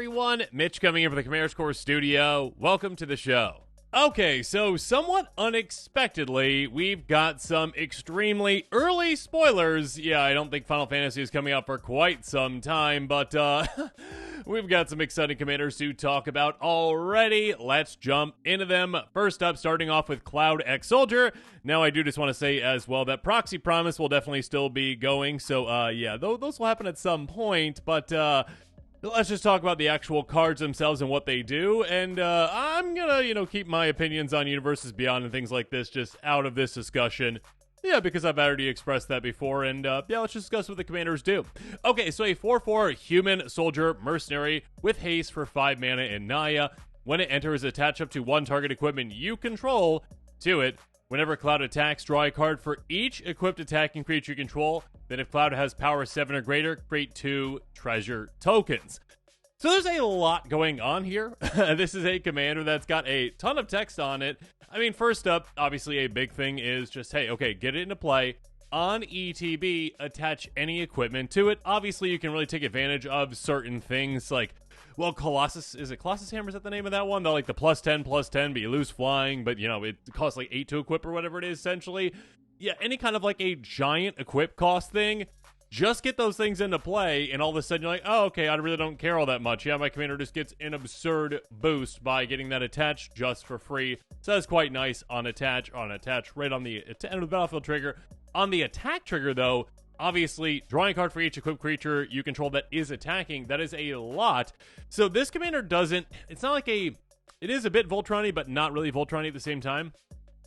everyone, Mitch coming in for the Chimera's Core studio. Welcome to the show. Okay, so somewhat unexpectedly, we've got some extremely early spoilers. Yeah, I don't think Final Fantasy is coming out for quite some time, but we've got some exciting commanders to talk about already. Let's jump into them. First up, starting off with Cloud X Soldier. Now, I do just want to say as well that Proxy Promise will definitely still be going, so yeah, those will happen at some point, but let's just talk about the actual cards themselves and what they do, and I'm gonna, keep my opinions on Universes Beyond and things like this just out of this discussion. Yeah, because I've already expressed that before, and yeah, let's just discuss what the commanders do. Okay, so a 4/4 human soldier mercenary with haste for 5 mana and Naya. When it enters, attach up to 1 target equipment you control to it. Whenever Cloud attacks, draw a card for each equipped attacking creature you control. Then if Cloud has power 7 or greater, create 2 treasure tokens. So there's a lot going on here. This is a commander that's got a ton of text on it. I mean, first up, obviously a big thing is just, hey, okay, get it into play. On ETB, attach any equipment to it. Obviously, you can really take advantage of certain things like, well, Colossus, is it Colossus Hammer? Is that the name of that one? They're like the +10, +10, but you lose flying, but, it costs like 8 to equip or whatever it is, essentially. Yeah, any kind of like a giant equip cost thing, just get those things into play, and all of a sudden you're like, oh, okay, I really don't care all that much. Yeah, my commander just gets an absurd boost by getting that attached just for free. So that's quite nice on attach, right on the end of the battlefield trigger. On the attack trigger, though, obviously, drawing a card for each equipped creature you control that is attacking, that is a lot. So this commander doesn't, it's not like it is a bit Voltron-y, but not really Voltron-y at the same time,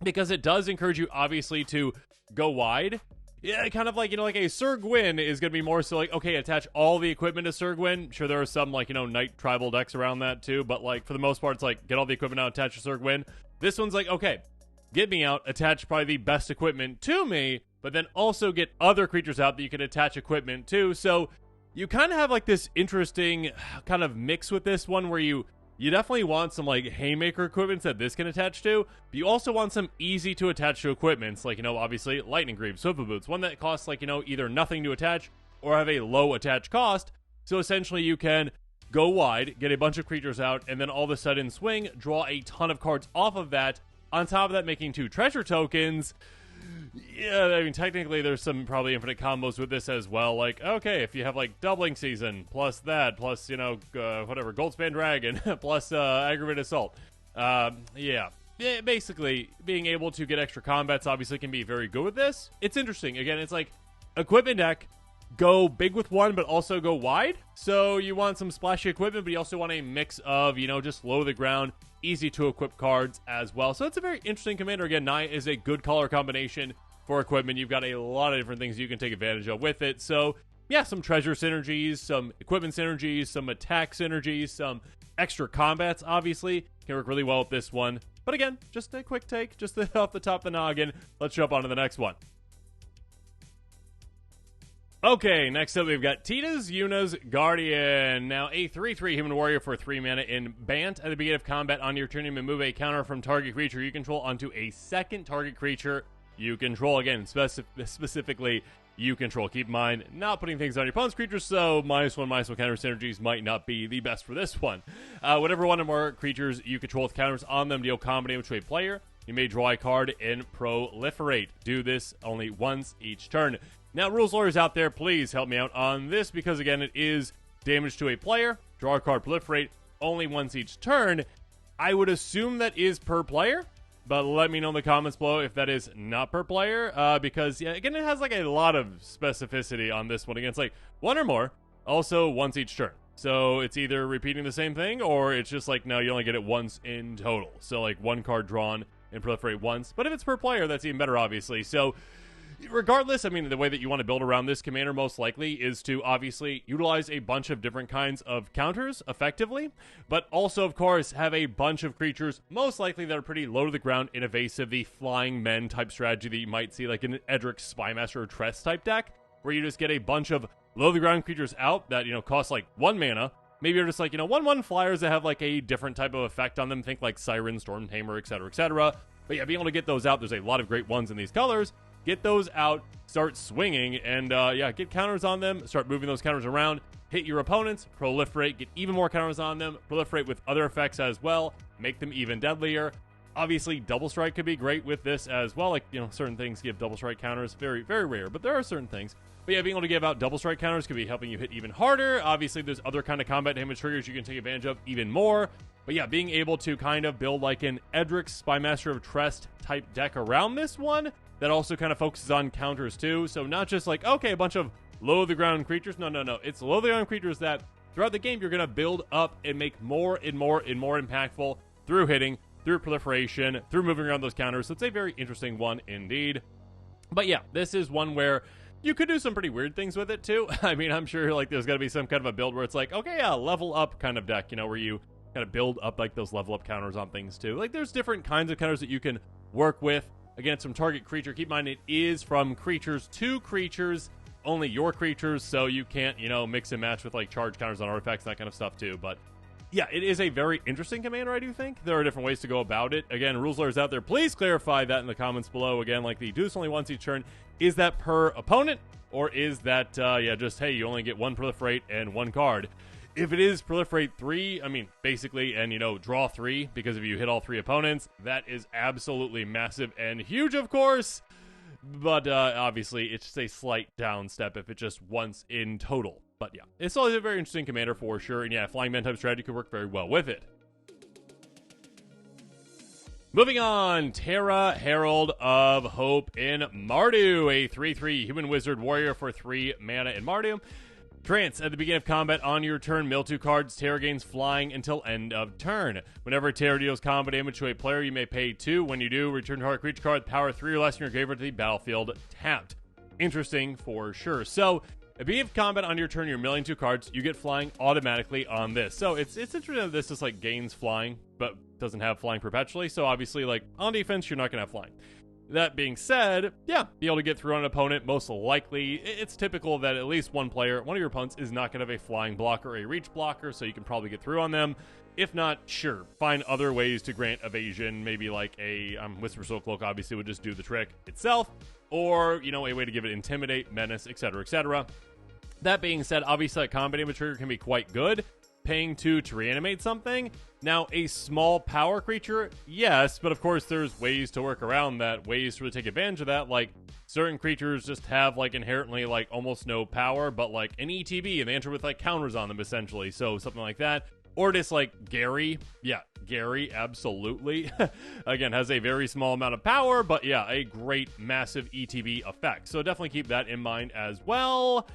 because it does encourage you, obviously, to go wide. Yeah, kind of like, like a Sir Gwyn is going to be more so like, okay, attach all the equipment to Sir Gwyn. Sure, there are some, like, Knight tribal decks around that, too, but, like, for the most part, it's like, get all the equipment out, attach to Sir Gwyn. This one's like, okay, get me out, attach probably the best equipment to me, but then also get other creatures out that you can attach equipment to. So you kind of have like this interesting kind of mix with this one where you definitely want some like haymaker equipments that this can attach to, but you also want some easy to attach to equipments like, obviously Lightning Greaves, Swivel Boots, one that costs like, either nothing to attach or have a low attach cost. So essentially you can go wide, get a bunch of creatures out, and then all of a sudden swing, draw a ton of cards off of that. On top of that, making 2 treasure tokens. Yeah, I mean, technically there's some probably infinite combos with this as well. Like, okay, if you have like Doubling Season, plus that, plus, whatever, Goldspan Dragon, plus Aggravated Assault. Yeah, basically being able to get extra combats obviously can be very good with this. It's interesting. Again, it's like equipment deck, go big with one, but also go wide. So you want some splashy equipment, but you also want a mix of, just low to the ground, easy to equip cards as well. So it's a very interesting commander. Again, Naya is a good color combination for equipment. You've got a lot of different things you can take advantage of with it. So yeah, some treasure synergies, some equipment synergies, some attack synergies, some extra combats, obviously, can work really well with this one. But again, just a quick take, just off the top of the noggin. Let's jump on to the next one. Okay, next up we've got Tidus, Yuna's Guardian. Now, a 3/3 human warrior for 3 mana in Bant. At the beginning of combat on your turn, you may move a counter from target creature you control onto a second target creature you control. Again, specifically you control. Keep in mind, not putting things on your opponent's creatures, so -1/-1 counter synergies might not be the best for this one. Whenever one or more creatures you control with counters on them deal combat damage to a player, you may draw a card and proliferate. Do this only once each turn. Now, rules lawyers out there, please help me out on this, because again, it is damage to a player, draw a card, proliferate, only once each turn. I would assume that is per player, but let me know in the comments below if that is not per player, because, yeah, again, it has like a lot of specificity on this one. Again, it's like one or more, also once each turn. So it's either repeating the same thing, or it's just like, no, you only get it once in total. So like one card drawn and proliferate once. But if it's per player, that's even better, obviously. So regardless, I mean, the way that you want to build around this commander most likely is to obviously utilize a bunch of different kinds of counters effectively, but also, of course, have a bunch of creatures, most likely that are pretty low to the ground and evasive, the flying men type strategy that you might see like in an Edric Spymaster or Tress type deck, where you just get a bunch of low to the ground creatures out that, cost like 1 mana. Maybe you're just like, 1/1 flyers that have like a different type of effect on them. Think like Siren, Stormtamer, etc., etc. But yeah, being able to get those out, there's a lot of great ones in these colors. get those out, start swinging, and yeah, get counters on them, start moving those counters around, hit your opponents, proliferate, get even more counters on them, proliferate with other effects as well, make them even deadlier. Obviously, double strike could be great with this as well. Like, you know, certain things give double strike counters. Very, very rare, but there are certain things. But yeah, being able to give out double strike counters could be helping you hit even harder. Obviously, there's other kind of combat damage triggers you can take advantage of even more. But yeah, being able to kind of build like an Edric's Spymaster of Trest type deck around this one that also kind of focuses on counters too. So not just like, okay, a bunch of low-to-the-ground creatures. No. It's low-to-the-ground creatures that throughout the game you're going to build up and make more and more and more impactful through hitting, through proliferation, through moving around those counters. So it's a very interesting one indeed. But yeah, this is one where you could do some pretty weird things with it too. I mean, I'm sure like there's got to be some kind of a build where it's like, okay, yeah, level up kind of deck, you know, where you kind of build up like those level up counters on things too. Like there's different kinds of counters that you can work with. Again, it's from target creature. Keep in mind it is from creatures to creatures, only your creatures, so you can't, you know, mix and match with like charge counters on artifacts, that kind of stuff too. But yeah, it is a very interesting commander, I do think. There are different ways to go about it. Again, rules lawyers out there, please clarify that in the comments below. Again, like the Tidus only once each turn. Is that per opponent? Or is that, yeah, just, hey, you only get one proliferate and one card? If it is proliferate 3, I mean, basically, and, you know, draw 3, because if you hit all 3 opponents, that is absolutely massive and huge, of course. But obviously, it's just a slight down step if it's just once in total. But yeah, it's always a very interesting commander for sure. And yeah, Flying Man type strategy could work very well with it. Moving on, Terra, Herald of Hope in Mardu, a 3/3 human wizard warrior for 3 mana in Mardu. Trance, at the beginning of combat on your turn, mill 2 cards. Terra gains flying until end of turn. Whenever Terra deals combat damage to a player, you may pay 2. When you do, return target creature card, power 3 or less in your graveyard to the battlefield tapped. Interesting for sure. So, at the beginning of combat on your turn, you're milling 2 cards. You get flying automatically on this. So, it's interesting that this just like gains flying, but doesn't have flying perpetually. So, obviously, like on defense, you're not going to have flying. That being said, yeah, be able to get through on an opponent, most likely. It's typical that at least one player, one of your opponents, is not going to have a flying blocker or a reach blocker, so you can probably get through on them. If not, sure, find other ways to grant evasion, maybe like a Whisper Soul Cloak obviously would just do the trick itself, or, you know, a way to give it Intimidate, Menace, etc., etc. That being said, obviously, a combat damage trigger can be quite good. Paying 2 to reanimate something. Now, a small power creature, yes, but of course there's ways to work around that, ways to really take advantage of that. Like, certain creatures just have, like, inherently, like, almost no power, but, like, an ETB, and they enter with, like, counters on them, essentially. So, something like that. Or just, like, Gary. Yeah, Gary, absolutely. Again, has a very small amount of power, but, yeah, a great, massive ETB effect. So, definitely keep that in mind as well.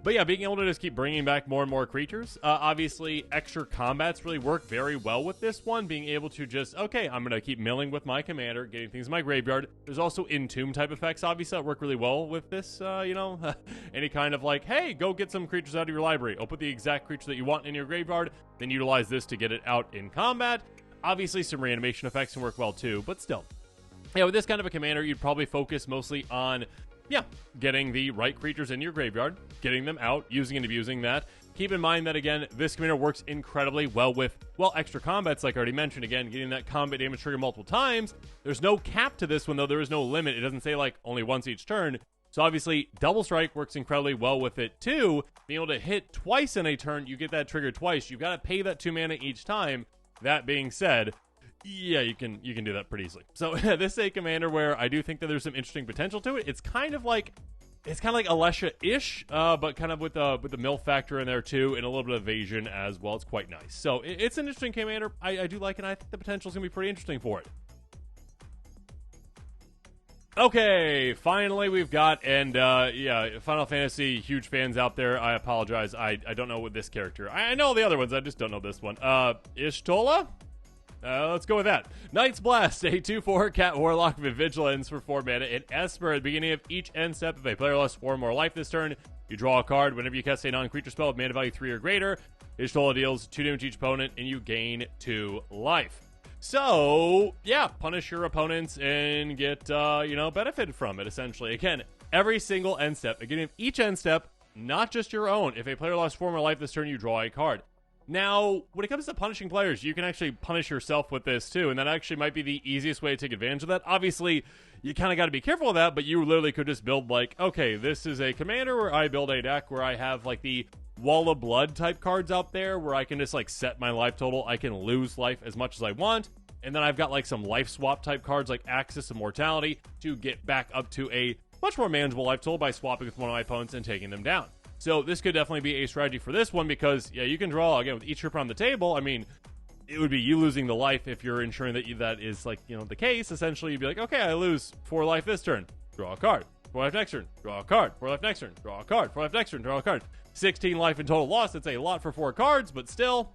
But yeah, being able to just keep bringing back more and more creatures. Obviously, extra combats really work very well with this one. Being able to just, okay, I'm going to keep milling with my commander, getting things in my graveyard. There's also Entomb type effects, obviously, that work really well with this, you know. Any kind of like, hey, go get some creatures out of your library. I'll put the exact creature that you want in your graveyard, then utilize this to get it out in combat. Obviously, some reanimation effects can work well too, but still. Yeah, with this kind of a commander, you'd probably focus mostly on, yeah, getting the right creatures in your graveyard, getting them out, using and abusing that. Keep in mind that, again, this commander works incredibly well with, well, extra combats, like I already mentioned. Again, getting that combat damage trigger multiple times. There's no cap to this one, though. There is no limit. It doesn't say, like, only once each turn. So, obviously, Double Strike works incredibly well with it, too. Being able to hit twice in a turn, you get that trigger twice. You've got to pay that 2 mana each time. That being said, yeah, you can do that pretty easily. So this is a commander where I do think that there's some interesting potential to it. It's kind of like Alesha-ish, but kind of with the mill factor in there too, and a little bit of evasion as well. It's quite nice. So it's an interesting commander. I do like it, and I think the potential is going to be pretty interesting for it. Okay, finally we've got, and yeah, Final Fantasy, huge fans out there. I apologize. I don't know what this character. I know the other ones. I just don't know this one. Ishtola? Let's go with that. Knight's Blast, a 2/4 cat warlock with vigilance for 4 mana. And Esper, at the beginning of each end step, if a player lost 4 more life this turn, you draw a card. Whenever you cast a non-creature spell with mana value 3 or greater, Ishtola deals 2 damage to each opponent, and you gain 2 life. So, yeah, punish your opponents and get, you know, benefit from it, essentially. Again, every single end step, beginning of each end step, not just your own. If a player lost 4 more life this turn, you draw a card. Now, when it comes to punishing players, you can actually punish yourself with this too, and that actually might be the easiest way to take advantage of that. Obviously, you kind of got to be careful of that, but you literally could just build like, okay, this is a commander where I build a deck where I have like the Wall of Blood type cards out there where I can just like set my life total. I can lose life as much as I want. And then I've got like some life swap type cards like Axis of Mortality to get back up to a much more manageable life total by swapping with one of my opponents and taking them down. So this could definitely be a strategy for this one because, yeah, you can draw, again, with each trooper on the table. I mean, it would be you losing the life if you're ensuring that that is, like, you know, the case. Essentially, you'd be like, okay, I lose 4 life this turn. Draw a card. 4 life next turn. Draw a card. 4 life next turn. Draw a card. 4 life next turn. Draw a card. 16 life in total loss. It's a lot for 4 cards, but still,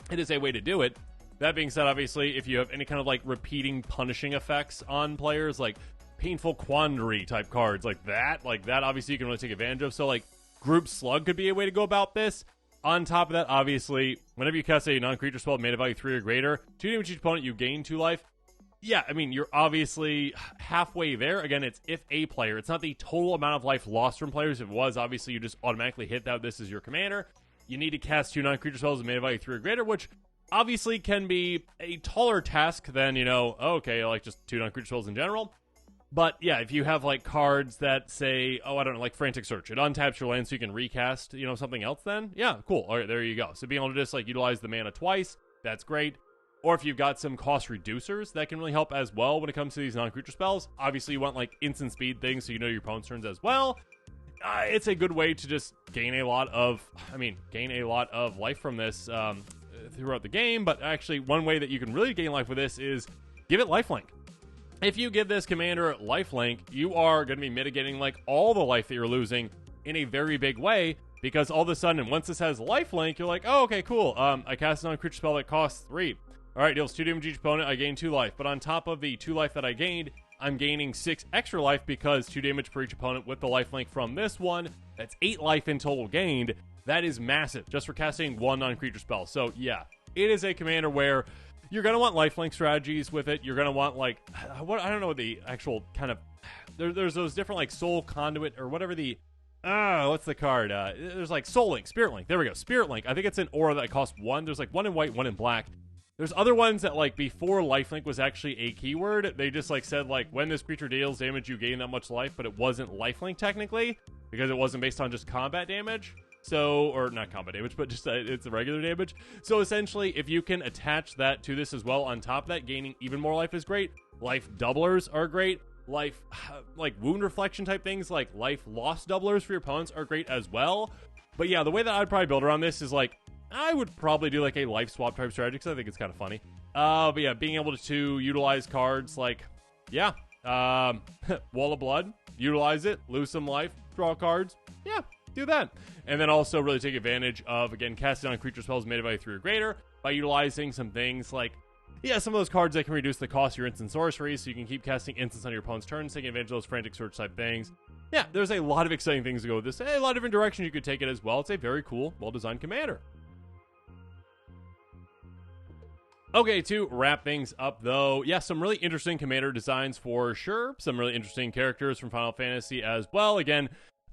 it is a way to do it. That being said, obviously, if you have any kind of, like, repeating punishing effects on players, like Painful Quandary type cards, like that obviously you can really take advantage of. So, like, Group Slug could be a way to go about this. On top of that, obviously, whenever you cast a non-creature spell, mana value 3 or greater, 2 damage each opponent, you gain 2 life. Yeah, I mean, you're obviously halfway there. Again, it's if a player. It's not the total amount of life lost from players. If it was, obviously, you just automatically hit that. This is your commander. You need to cast 2 non-creature spells with mana value 3 or greater, which obviously can be a taller task than, you know, okay, like just 2 non-creature spells in general. But, yeah, if you have, like, cards that say, oh, I don't know, like Frantic Search, it untaps your land so you can recast, you know, something else then, yeah, cool. All right, there you go. So being able to just, like, utilize the mana twice, that's great. Or if you've got some cost reducers, that can really help as well when it comes to these non-creature spells. Obviously, you want, like, instant speed things so you know your opponent's turns as well. It's a good way to just gain a lot of life from this throughout the game. But actually, one way that you can really gain life with this is give it lifelink. If you give this commander lifelink, you are going to be mitigating like all the life that you're losing in a very big way, because all of a sudden, once this has lifelink, you're like, oh, okay, cool. I cast a non-creature spell that costs 3. All right, deals 2 damage each opponent. I gain 2 life. But on top of the 2 life that I gained, I'm gaining 6 extra life because 2 damage per each opponent with the lifelink from this one. That's 8 life in total gained. That is massive just for casting 1 non-creature spell. So yeah, it is a commander where you're going to want lifelink strategies with it. You're going to want, like, what I don't know what the actual kind of... There's those different, like, Soul Conduit or whatever the... what's the card? There's, like, Soul Link, Spirit Link. There we go. Spirit Link. I think it's an aura that costs 1. There's, like, 1 in white, 1 in black. There's other ones that, like, before lifelink was actually a keyword, they just, like, said, like, when this creature deals damage, you gain that much life, but it wasn't lifelink, technically, because it wasn't based on just combat damage. So, or not combat damage, but just it's a regular damage. So essentially, if you can attach that to this as well, on top of that, gaining even more life is great. Life doublers are great. Life, like wound reflection type things, like life loss doublers for your opponents are great as well. But yeah, the way that I'd probably build around this is like, I would probably do like a life swap type strategy because I think it's kind of funny. But yeah, being able to utilize cards like, yeah, Wall of Blood, utilize it, lose some life, draw cards, yeah. Do that. And then also really take advantage of, again, casting on creature spells made by 3 or greater by utilizing some things like, yeah, some of those cards that can reduce the cost of your instant sorceries so you can keep casting instants on your opponent's turns, taking advantage of those Frantic Search type things. Yeah, there's a lot of exciting things to go with this. A lot of different directions you could take it as well. It's a very cool, well-designed commander. Okay, to wrap things up, though, yeah, some really interesting commander designs for sure. Some really interesting characters from Final Fantasy as well. Again,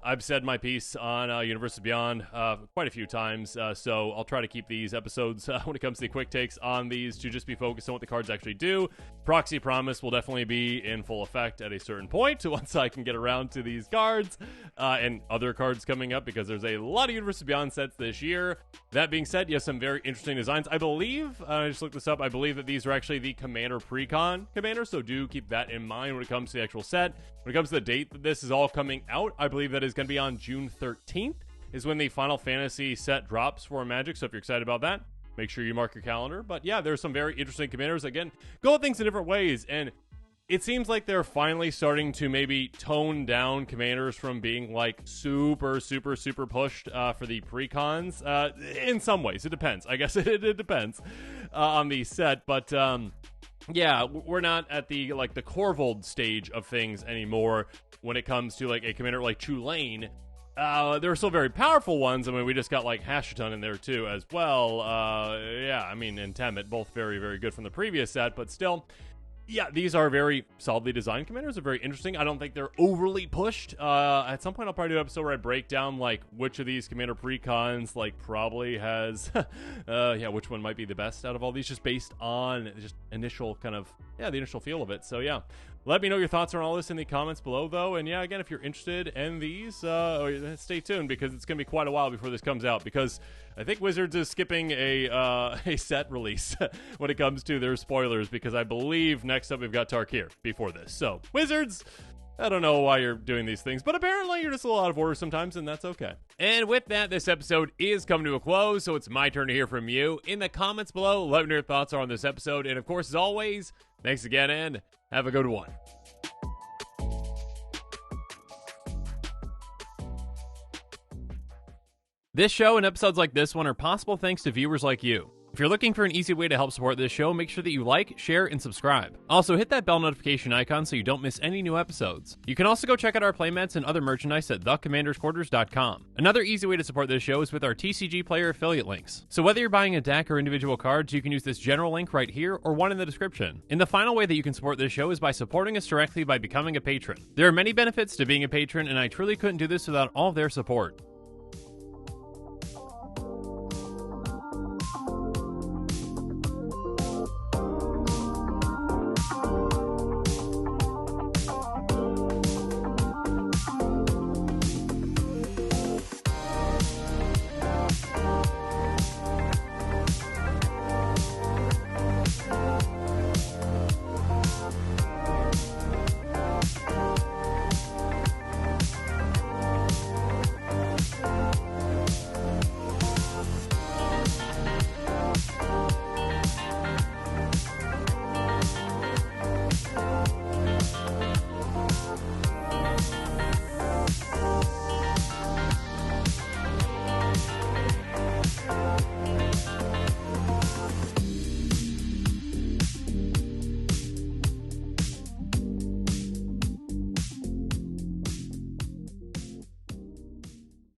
I've said my piece on Universes Beyond quite a few times, so I'll try to keep these episodes when it comes to the quick takes on these to just be focused on what the cards actually do. Proxy Promise will definitely be in full effect at a certain point once I can get around to these cards and other cards coming up, because there's a lot of Universes Beyond sets this year. That being said, you have some very interesting designs. I believe, I just looked this up, I believe that these are actually the Commander Precon commanders, so do keep that in mind when it comes to the actual set. When it comes to the date that this is all coming out, I believe that is going to be on June 13th is when the Final Fantasy set drops for Magic, so if you're excited about that, make sure you mark your calendar. But yeah, there's some very interesting commanders. Again, go at things in different ways, and it seems like they're finally starting to maybe tone down commanders from being like super pushed for the precons. In some ways, it depends. I guess it depends on the set, but yeah, we're not at the like the Corvold stage of things anymore when it comes to like a commander like Tulane. There are still very powerful ones. I mean, we just got like Hashiton in there too as well. Yeah, I mean, and Temet, both very, very good from the previous set, but still, Yeah, these are very solidly designed commanders. They're very interesting. I don't think they're overly pushed. At some point, I'll probably do an episode where I break down, like, which of these commander precons, like, probably has, which one might be the best out of all these, just based on just initial kind of, the initial feel of it. So, yeah. Let me know your thoughts on all this in the comments below, though. And, yeah, again, if you're interested in these, stay tuned, because it's going to be quite a while before this comes out, because I think Wizards is skipping a set release when it comes to their spoilers, because I believe next up we've got Tarkir before this. So, Wizards, I don't know why you're doing these things, but apparently you're just a little out of order sometimes, and that's okay. And with that, this episode is coming to a close, so it's my turn to hear from you. In the comments below, let me know your thoughts are on this episode, and of course, as always, thanks again, and have a good one. This show and episodes like this one are possible thanks to viewers like you. If you're looking for an easy way to help support this show, make sure that you like, share, and subscribe. Also, hit that bell notification icon so you don't miss any new episodes. You can also go check out our playmats and other merchandise at thecommandersquarters.com. Another easy way to support this show is with our TCG player affiliate links. So whether you're buying a deck or individual cards, you can use this general link right here or one in the description. And the final way that you can support this show is by supporting us directly by becoming a patron. There are many benefits to being a patron, and I truly couldn't do this without all of their support.